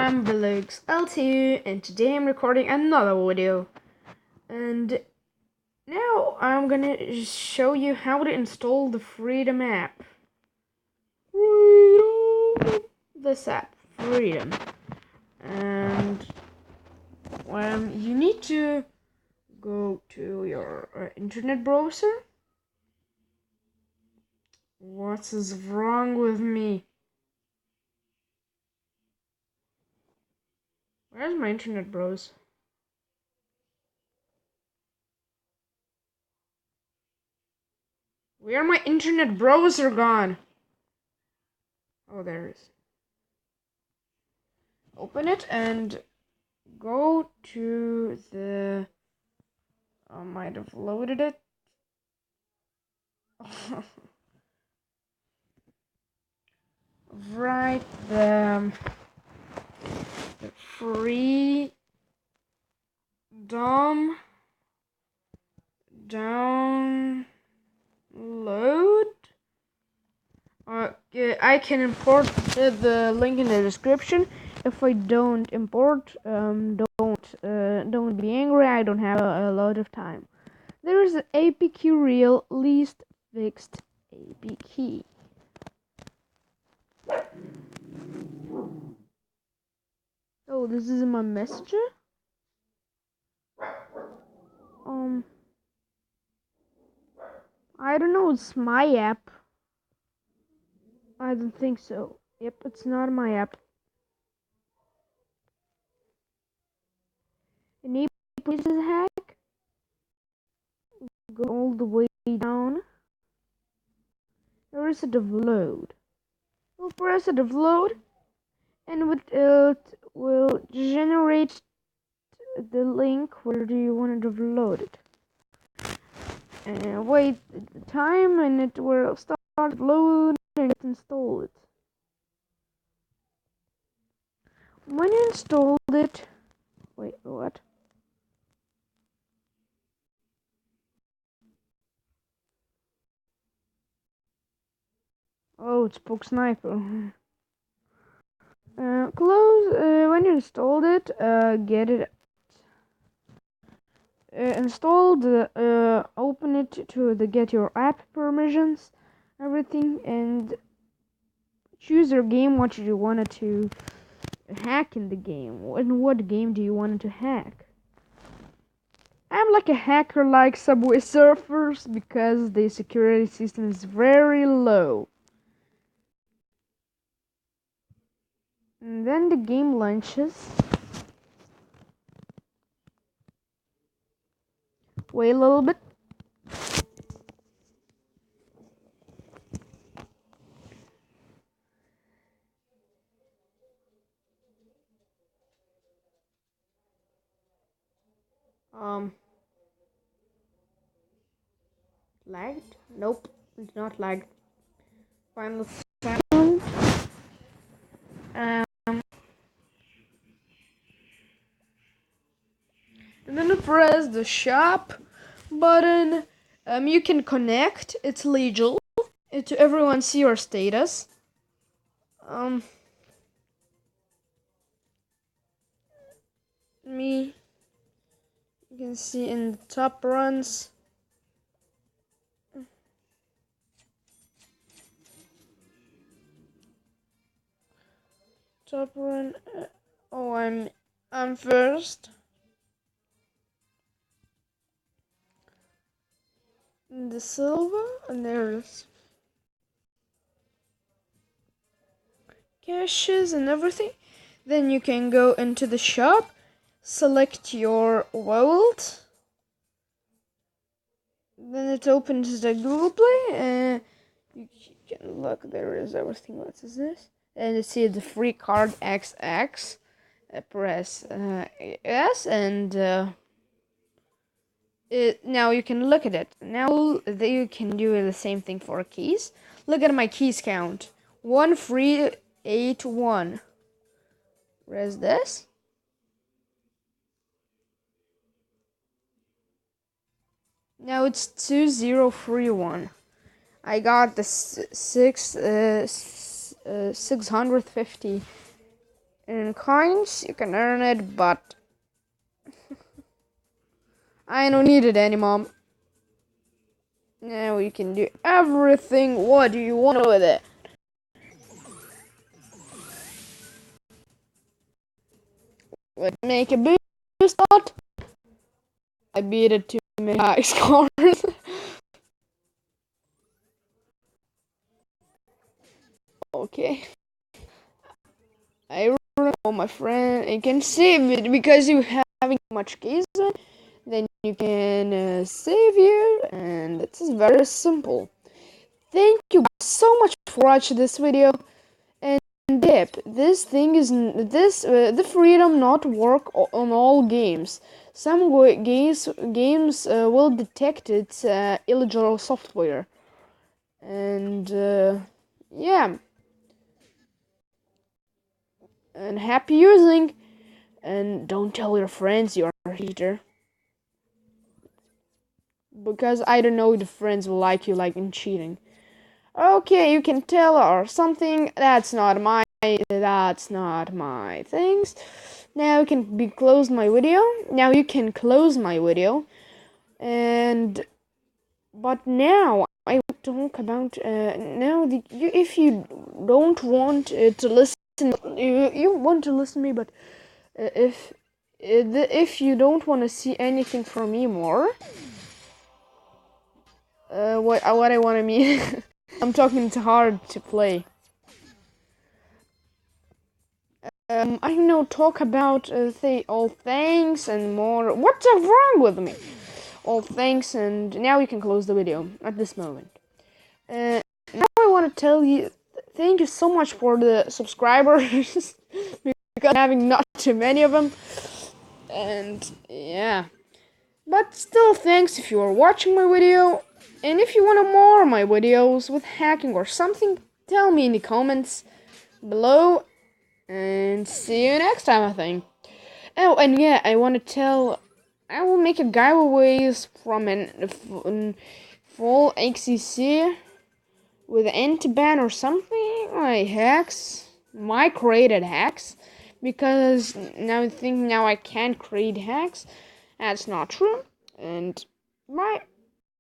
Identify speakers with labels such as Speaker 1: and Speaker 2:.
Speaker 1: I'm BeluxLTU and today I'm recording another video. And now I'm gonna show you how to install the Freedom app. This app, Freedom. And you need to go to your internet browser. What is wrong with me? Where's my internet browser? Where my internet browser gone? Oh, there it is. Open it and go to the... I might have loaded it. Right, the free DOM download. I can import the link in the description. If I don't import, don't be angry. I don't have a lot of time. There is an APK real least fixed APK. Oh, this is my messenger. I don't know. It's my app. I don't think so. Yep, it's not my app. Enable places hack. Go all the way down. There is a download. We'll press a download, and it will generate the link. Where do you want to download it? And wait the time, and it will start loading and install it. When you installed it, wait, what? Oh, it's Poke Sniper. Close. When you installed it, get it installed. Open it to the get your app permissions, everything, and choose your game. What you wanted to hack in the game. And what game do you want to hack? I'm like a hacker like Subway Surfers because the security system is very low. And then the game launches. Wait a little bit. Lagged? Nope, it's not lagged. Final sound. And then press the shop button. You can connect. It's legal. To everyone see your status. You can see in the top runs. Top run. I'm first. In the silver, and there's caches and everything. Then you can go into the shop, select your world. Then it opens the Google Play. You can look. There is everything. What is this? And you see the free card XX. Press yes, and now you can look at it. Now you can do the same thing for keys. Look at my keys count. 1381. Press this. Now it's 2031. I got the 650 In coins, you can earn it, but I don't need it anymore. Now you can do everything. What do you want with it? Let's make a boost out. I beat it to many high scores. Okay. I know my friend. You can save it because you having much keys. Then you can save you, and it's very simple. Thank you so much for watching this video. And Dip, this thing is the freedom not work on all games. Some games will detect its illegal software, and yeah, and happy using. And don't tell your friends you're a cheater, because I don't know if the friends will like you like in cheating. Okay, you can tell or something. That's not my things. Now you can close my video. Now you can close my video. And but now I will talk about now if you don't want to listen, you want to listen to me, but if you don't want to see anything from me more, what I want to mean, I'm talking it's hard to play. I know, talk about all thanks and more. What's wrong with me? All thanks, and now you can close the video at this moment. Now I want to tell you, thank you so much for the subscribers because I'm having not too many of them, and yeah. But still, thanks if you are watching my video, and if you want more of my videos with hacking or something, tell me in the comments below. And see you next time, I think. Oh, and yeah, I want to tell. I will make a giveaways from an full XCC with anti-ban or something like hacks, my created hacks, because now I can't create hacks. That's not true. And bye.